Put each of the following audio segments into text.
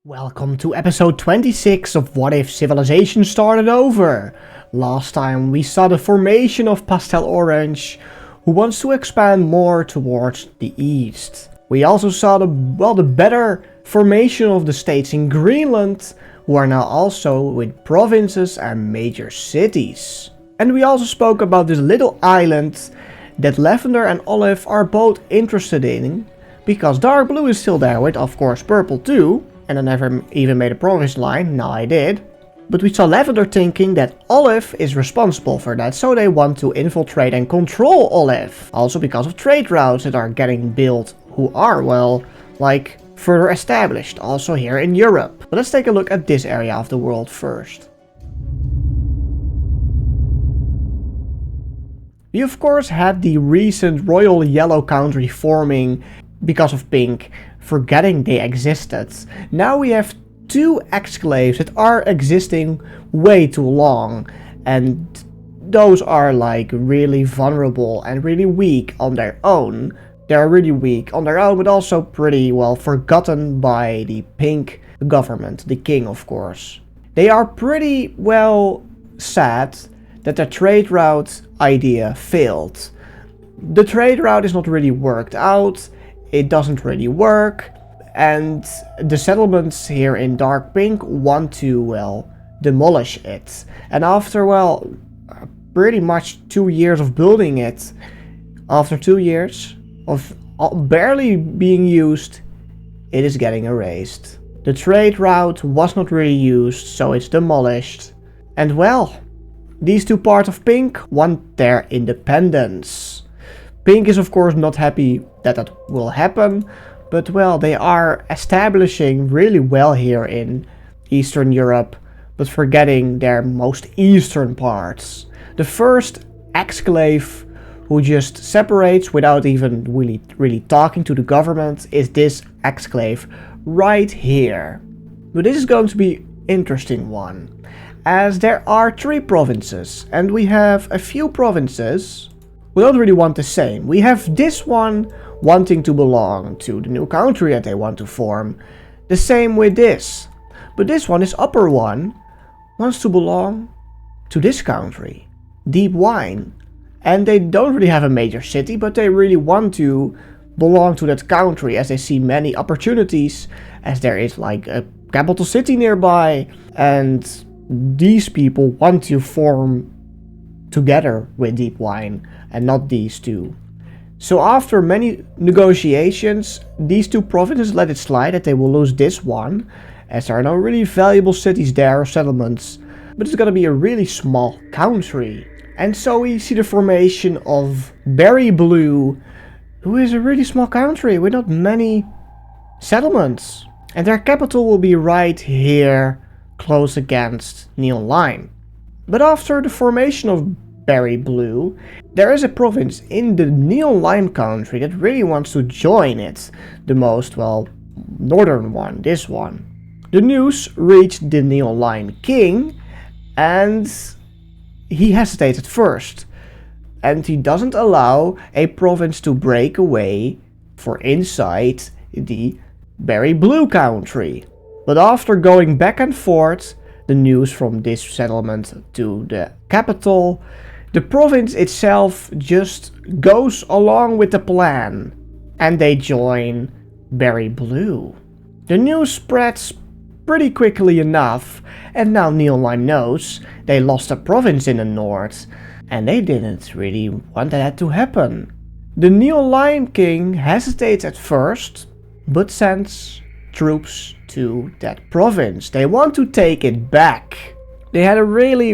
Welcome to episode 26 of What If Civilization Started Over. Last time we saw the formation of Pastel Orange, who wants to expand more towards the east. We also saw the better formation of the states in Greenland, who are now also with provinces and major cities. And we also spoke about this little island that Lavender and Olive are both interested in, because Dark Blue is still there with, of course, Purple too. And I never even made a province line, now I did. But we saw Lavender thinking that Olive is responsible for that, so they want to infiltrate and control Olive. Also because of trade routes that are getting built, who are, well, like, further established, also here in Europe. But let's take a look at this area of the world first. We of course had the recent Royal Yellow Country forming because of Pink forgetting they existed. Now we have two exclaves that are existing way too long, and those are like really vulnerable and really weak on their own. They're really weak on their own, but also pretty well forgotten by the Pink government, the king of course. They are pretty well sad that the trade route idea failed. The trade route is not really worked out. It doesn't really work, and the settlements here in Dark Pink want to, well, demolish it. And after, well, pretty much 2 years of building it, after 2 years of barely being used, it is getting erased. The trade route was not really used, so it's demolished. And well, these two parts of Pink want their independence. Pink is of course not happy that that will happen, but well, they are establishing really well here in Eastern Europe, but forgetting their most eastern parts. The first exclave who just separates without even really talking to the government is this exclave right here. But this is going to be an interesting one, as there are 3 provinces, and we have a few provinces we don't really want the same. We have this one wanting to belong to the new country that they want to form. The same with this. But this one, this upper one, wants to belong to this country, Deep Wine. And they don't really have a major city, but they really want to belong to that country, as they see many opportunities, as there is like a capital city nearby. And these people want to form together with Deep Wine, and not these two. So after many negotiations, these two provinces let it slide that they will lose this one, as there are no really valuable cities there or settlements, but it's gonna be a really small country. And so we see the formation of Berry Blue, who is a really small country with not many settlements. And their capital will be right here, close against Neon Line. But after the formation of Berry Blue, there is a province in the Neon Lime country that really wants to join it. The most, well, northern one, this one. The news reached the Neon Lime king, and he hesitates at first. And he doesn't allow a province to break away for inside the Berry Blue country. But after going back and forth, the news from this settlement to the capital, the province itself just goes along with the plan, and they join Berry Blue. The news spreads pretty quickly enough, and now Neon Lime knows they lost a province in the north, and they didn't really want that to happen. The Neon Lime king hesitates at first, but sends troops to that province. They want to take it back. They had a really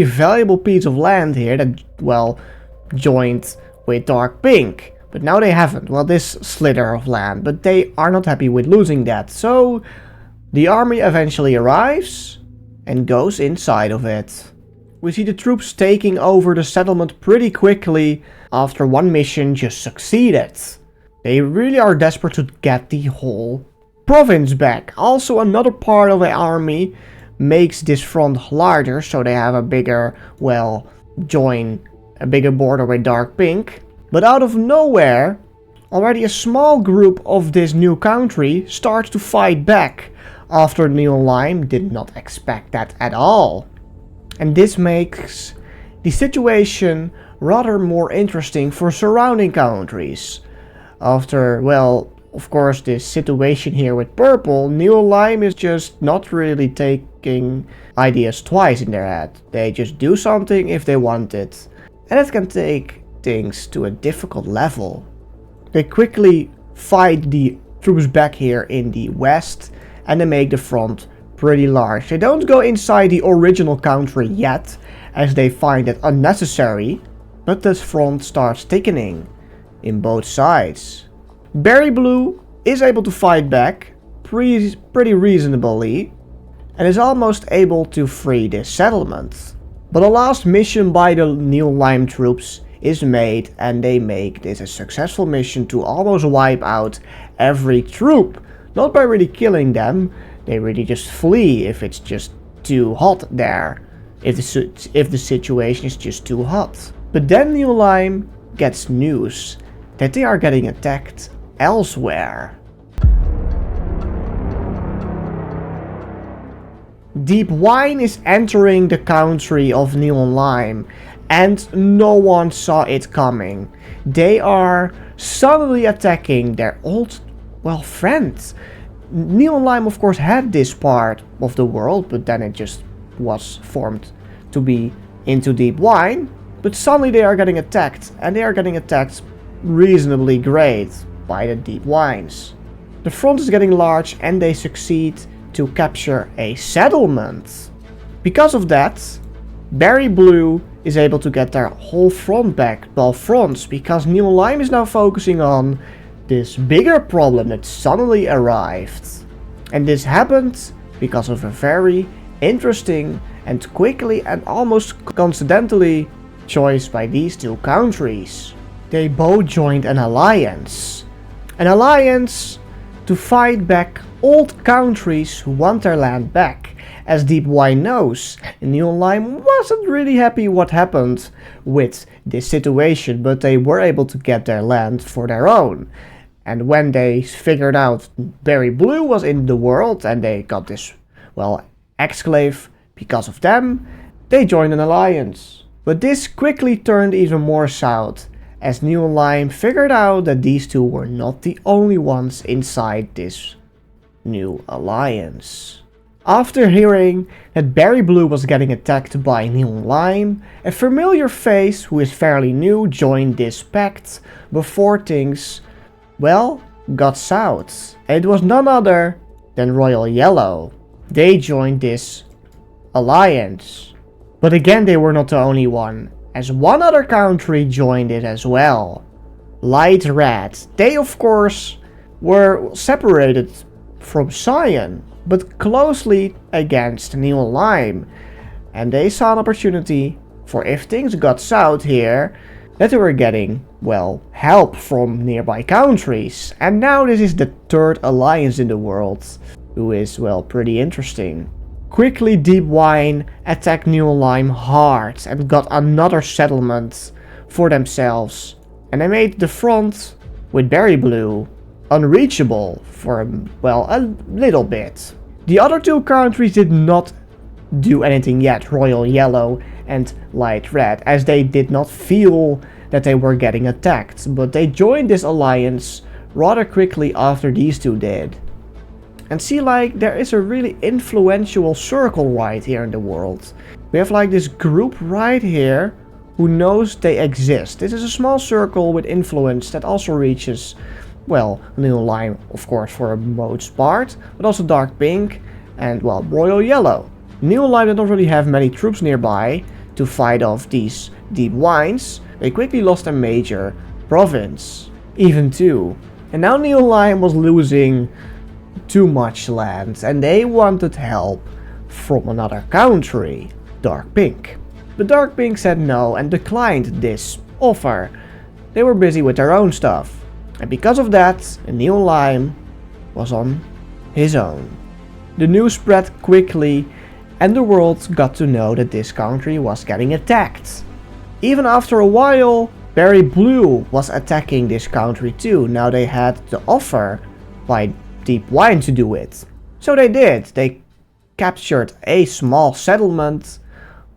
valuable piece of land here that, well, joined with Dark Pink. But now they haven't. Well, this slither of land. But they are not happy with losing that. So the army eventually arrives and goes inside of it. We see the troops taking over the settlement pretty quickly after one mission just succeeded. They really are desperate to get the whole province back. Also, another part of the army makes this front larger, so they have a bigger, well, join a bigger border with Dark Pink. But out of nowhere, Already a small group of this new country starts to fight back, after Neon Lime did not expect that at all. And this makes the situation rather more interesting for surrounding countries. After, well, of course, this situation here with purple, Neon Lime is just not really taking ideas twice in their head. They just do something if they want it. And it can take things to a difficult level. They quickly fight the troops back here in the west, and they make the front pretty large. They don't go inside the original country yet, as they find it unnecessary, but the front starts thickening in both sides. Berry Blue is able to fight back pretty reasonably, and is almost able to free this settlement. But a last mission by the Neon Lime troops is made, and they make this a successful mission to almost wipe out every troop. Not by really killing them, they really just flee if it's just too hot there. If the situation is just too hot. But then Neon Lime gets news that they are getting attacked elsewhere. Deep Wine is entering the country of Neon Lime, and no one saw it coming. They are suddenly attacking their old, well, friends. Neon Lime of course had this part of the world, but then it just was formed to be into Deep Wine. But suddenly they are getting attacked, and they are getting attacked reasonably great by the Deep Wines. The front is getting large, and they succeed to capture a settlement. Because of that, Berry Blue is able to get their whole front back, well, fronts, because Neon Lime is now focusing on this bigger problem that suddenly arrived. And this happened because of a very interesting and quickly and almost coincidentally choice by these two countries. They both joined an alliance. An alliance to fight back old countries who want their land back. As Deep Wine knows, Neon Lime wasn't really happy what happened with this situation, but they were able to get their land for their own. And when they figured out Berry Blue was in the world and they got this, well, exclave because of them, they joined an alliance. But this quickly turned even more south, as Neon Lime figured out that these two were not the only ones inside this new alliance. After hearing that Berry Blue was getting attacked by Neon Lime, a familiar face who is fairly new joined this pact before things, well, got south. It was none other than Royal Yellow. They joined this alliance. But again, they were not the only one, as one other country joined it as well. Light Red. They of course were separated from Cyan, but closely against Neon Lime. And they saw an opportunity for, if things got south here, that they were getting, well, help from nearby countries. And now this is the third alliance in the world, who is, well, pretty interesting. Quickly Deep Wine attacked Neon Lime hard and got another settlement for themselves. And they made the front with Berry Blue unreachable for, well, a little bit. The other two countries did not do anything yet, Royal Yellow and Light Red, as they did not feel that they were getting attacked, but they joined this alliance rather quickly after these two did. And see, like, there is a really influential circle right here in the world. We have like this group right here who knows they exist. This is a small circle with influence that also reaches, well, Neon Lime, of course, for the most part, but also Dark Pink and, well, Royal Yellow. Neon Lime did not really have many troops nearby to fight off these Deep Wines. They quickly lost a major province, even two. And now Neon Lime was losing too much land, and they wanted help from another country, Dark Pink. But Dark Pink said no and declined this offer. They were busy with their own stuff. And because of that, Neon Lime was on his own. The news spread quickly, and the world got to know that this country was getting attacked. Even after a while, Berry Blue was attacking this country too. Now they had the offer by Deep Wine to do it. So they did. They captured a small settlement,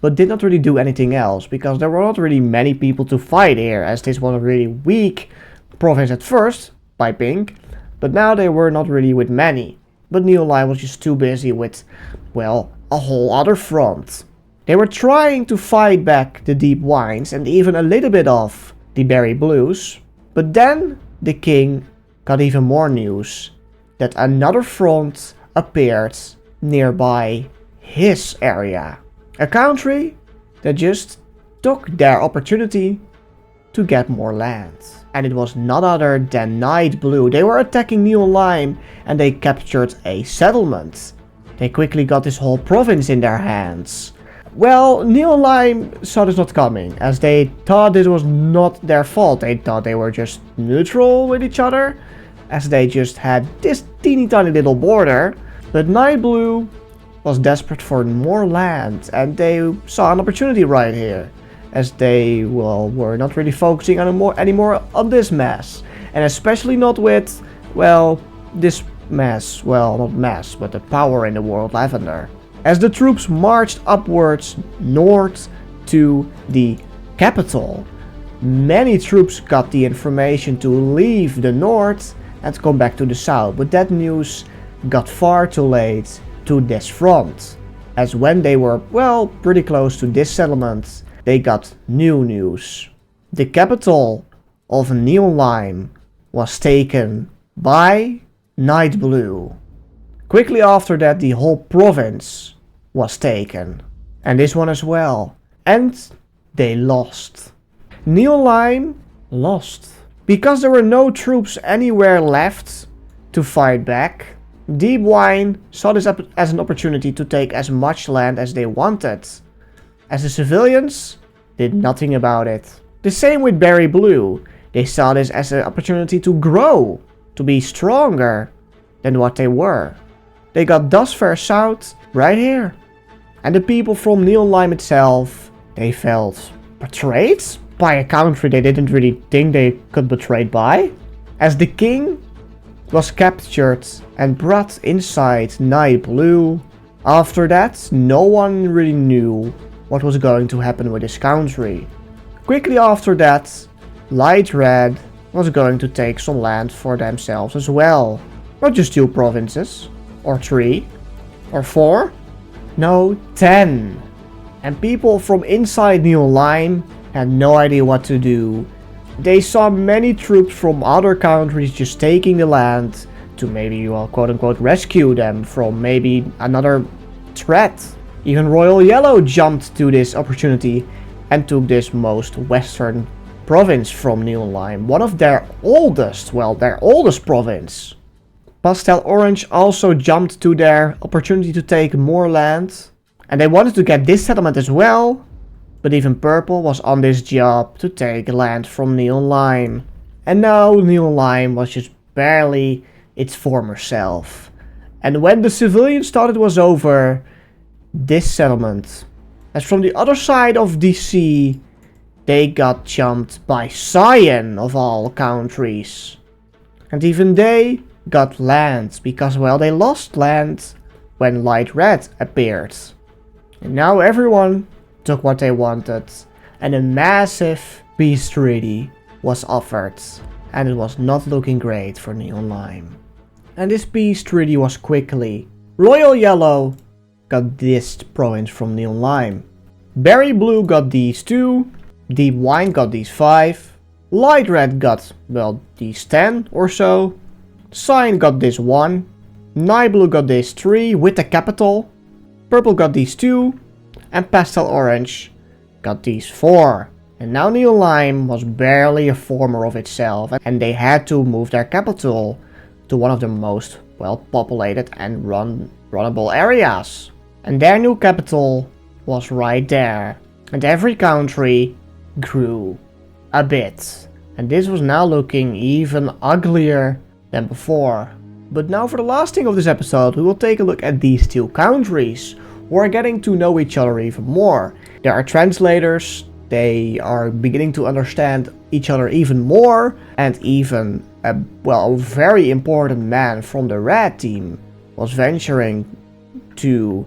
but did not really do anything else, because there were not really many people to fight here, as this was a really weak province at first by Pink, but now they were not really with many. But Neoline was just too busy with, well, a whole other front. They were trying to fight back the Deep Wines and even a little bit of the Berry Blues, but then the king got even more news that another front appeared nearby his area. A country that just took their opportunity to get more land. And it was none other than Night Blue. They were attacking Neoline and they captured a settlement. They quickly got this whole province in their hands. Well, Neoline saw this not coming, as they thought this was not their fault. They thought they were just neutral with each other, as they just had this teeny tiny little border. But Night Blue was desperate for more land, and they saw an opportunity right here, as they, well, were not really focusing anymore on this mess. And especially not with, well, this mess, well, not mess, but the power in the world Lavender. As the troops marched upwards north to the capital, many troops got the information to leave the north and come back to the south, but that news got far too late to this front, as when they were, well, pretty close to this settlement, they got new news. The capital of Neoline was taken by Night Blue. Quickly after that, the whole province was taken, and this one as well, and they lost. Neoline lost because there were no troops anywhere left to fight back. Deep Wine saw this as an opportunity to take as much land as they wanted, as the civilians did nothing about it. The same with Berry Blue. They saw this as an opportunity to grow, to be stronger than what they were. They got thus far south right here. And the people from Neoline itself, they felt betrayed by a country they didn't really think they could be betrayed by, as the king was captured and brought inside Night Blue. After that, no one really knew what was going to happen with this country. Quickly after that, Light Red was going to take some land for themselves as well. Not just 2 provinces, or 3, or 4, no, 10. And people from inside Neoline had no idea what to do. They saw many troops from other countries just taking the land to maybe, well, quote unquote, rescue them from maybe another threat. Even Royal Yellow jumped to this opportunity and took this most western province from Neoline, one of their oldest, well, their oldest province. Pastel Orange also jumped to their opportunity to take more land, and they wanted to get this settlement as well, but even Purple was on this job to take land from Neoline. And now Neoline was just barely its former self. And when the civilians thought it was over, this settlement, as from the other side of the sea, they got jumped by Cyan of all countries. And even they got land, because, well, they lost land when Light Red appeared. And now everyone took what they wanted, and a massive peace treaty was offered, and it was not looking great for Neoline. And this peace treaty was quickly. Royal Yellow got this province from Neoline. Berry Blue got these 2, Deep Wine got these 5, Light Red got, well, these 10 or so, Cyan got this 1, Night Blue got this 3 with the capital, Purple got these 2, and Pastel Orange got these 4. And now Neoline was barely a former of itself, and they had to move their capital to one of the most well populated and runnable areas. And their new capital was right there. And every country grew a bit. And this was now looking even uglier than before. But now for the last thing of this episode, we will take a look at these 2 countries, who are getting to know each other even more. There are translators They are beginning to understand each other even more, and even a very important man from the red team was venturing to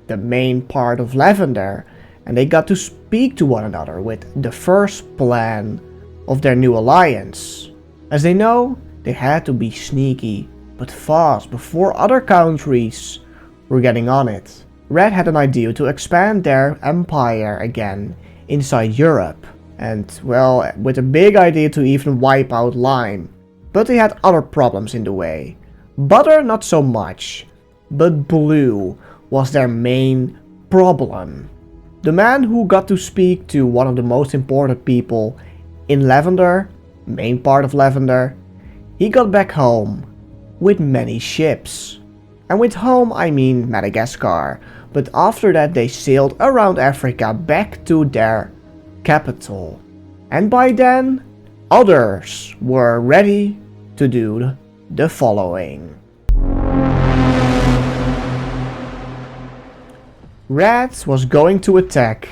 the main part of Lavender, and they got to speak to one another with the first plan of their new alliance. As they know, they had to be sneaky but fast before other countries were getting on it. Red had an idea to expand their empire again inside Europe, and well, with a big idea to even wipe out Lime. But they had other problems in the way. Butter not so much, but Blue was their main problem. The man who got to speak to one of the most important people in Lavender, main part of Lavender, he got back home with many ships. And with home I mean Madagascar, but after that they sailed around Africa back to their capital. And by then, others were ready to do the following. Red was going to attack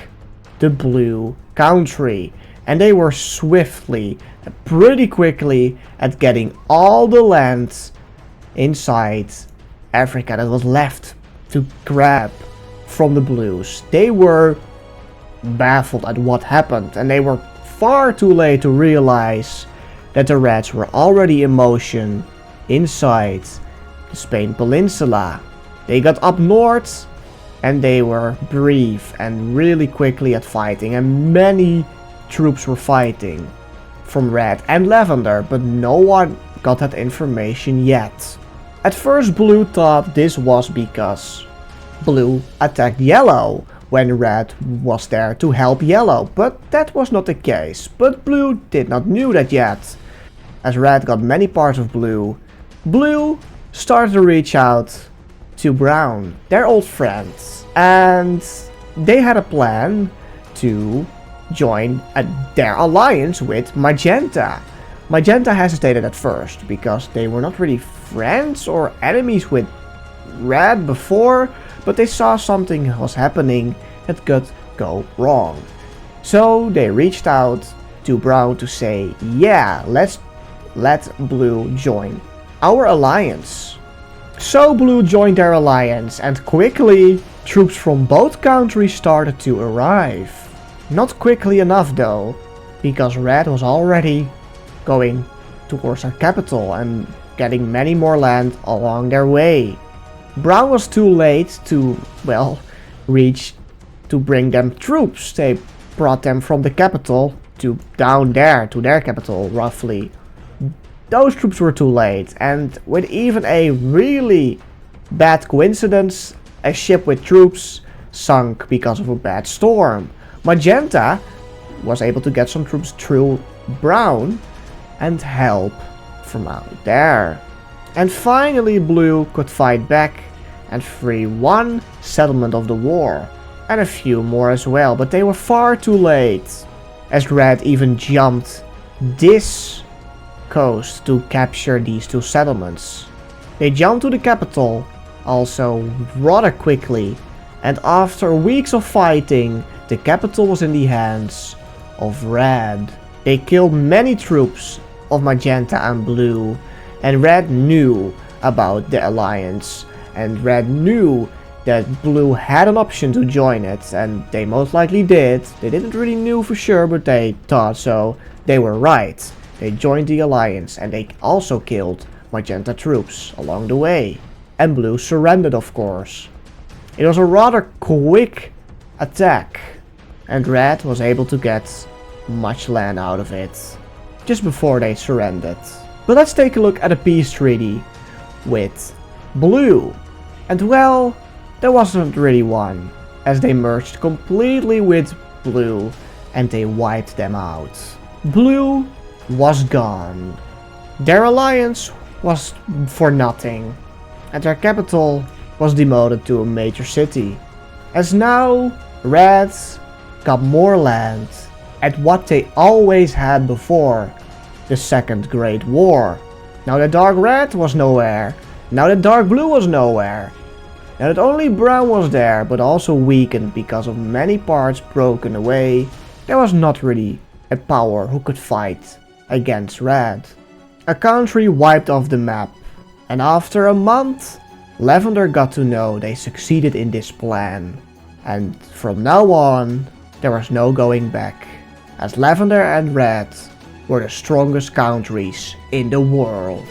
the Blue country, and they were swiftly, pretty quickly at getting all the land inside Africa that was left to grab from the Blues. They were baffled at what happened, and they were far too late to realize that the Reds were already in motion inside the Spain Peninsula. They got up north, and they were brief and really quickly at fighting, and many troops were fighting from Red and Lavender, but no one got that information yet. At first Blue thought this was because Blue attacked Yellow when Red was there to help Yellow, but that was not the case. But Blue did not know that yet. As Red got many parts of Blue, Blue started to reach out to Brown, their old friends, and they had a plan to join their alliance with Magenta. Magenta hesitated at first because they were not really friends or enemies with Red before, but they saw something was happening that could go wrong. So they reached out to Brown to say, yeah, let's let Blue join our alliance. So Blue joined their alliance, and quickly troops from both countries started to arrive. Not quickly enough though, because Red was already going towards their capital and getting many more land along their way. Brown was too late to, reach to bring them troops. They brought them from the capital to down there, to their capital roughly. Those troops were too late, and with even a really bad coincidence, a ship with troops sunk because of a bad storm. Magenta was able to get some troops through Brown and help from out there. And finally Blue could fight back and free one settlement of the war, and a few more as well, but they were far too late, as Red even jumped this coast to capture these two settlements. They jumped to the capital also rather quickly, and after weeks of fighting, the capital was in the hands of Red. They killed many troops of Magenta and Blue, and Red knew about the alliance, and Red knew that Blue had an option to join it, and they most likely did. They didn't really know for sure, but they thought so. They were right. They joined the alliance, and they also killed Magenta troops along the way. And Blue surrendered, of course. It was a rather quick attack, and Red was able to get much land out of it just before they surrendered. But let's take a look at a peace treaty with Blue. And well, there wasn't really one, as they merged completely with Blue and they wiped them out. Blue was gone. Their alliance was for nothing, and their capital was demoted to a major city. As now, Red got more land at what they always had before, the Second Great War. Now the Dark Red was nowhere, now the Dark Blue was nowhere. Now that only Brown was there, but also weakened because of many parts broken away there was not really a power who could fight against Red. A country wiped off the map, and after a month, Lavender got to know they succeeded in this plan. And from now on, there was no going back, as Lavender and Red were the strongest countries in the world.